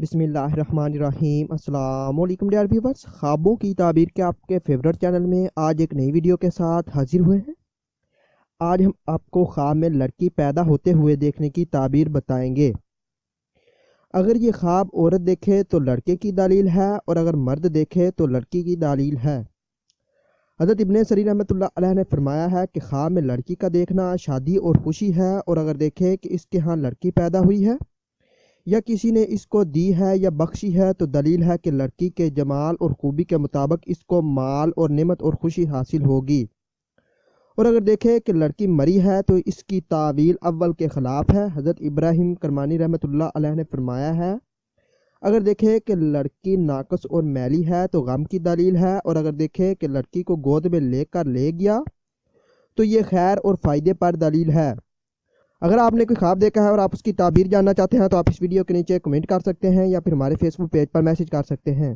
بسم اللہ الرحمن الرحیم۔ السلام علیکم ڈیئر ویورز، خوابوں کی تعبیر کے آپ کے فیورٹ چینل میں آج ایک نئی ویڈیو کے ساتھ حاضر ہوئے ہیں۔ آج ہم آپ کو خواب میں لڑکی پیدا ہوتے ہوئے دیکھنے کی تعبیر بتائیں گے۔ اگر یہ خواب عورت دیکھے تو لڑکے کی دلیل ہے، اور اگر مرد دیکھے تو لڑکی کی دلیل ہے۔ حضرت ابن سری رحمۃ اللہ علیہ نے فرمایا ہے کہ خواب میں لڑکی کا دیکھنا شادی اور خوشی ہے، اور اگر دیکھے کہ اس کے ہاں لڑکی پیدا ہوئی ہے یا کسی نے اس کو دی ہے یا بخشی ہے تو دلیل ہے کہ لڑکی کے جمال اور خوبی کے مطابق اس کو مال اور نعمت اور خوشی حاصل ہوگی، اور اگر دیکھے کہ لڑکی مری ہے تو اس کی تعویل اول کے خلاف ہے۔ حضرت ابراہیم کرمانی رحمۃ اللہ علیہ نے فرمایا ہے اگر دیکھے کہ لڑکی ناقص اور میلی ہے تو غم کی دلیل ہے، اور اگر دیکھے کہ لڑکی کو گود میں لے کر لے گیا تو یہ خیر اور فائدے پر دلیل ہے۔ اگر آپ نے کوئی خواب دیکھا ہے اور آپ اس کی تعبیر جاننا چاہتے ہیں تو آپ اس ویڈیو کے نیچے کمنٹ کر سکتے ہیں یا پھر ہمارے فیس بک پیج پر میسج کر سکتے ہیں۔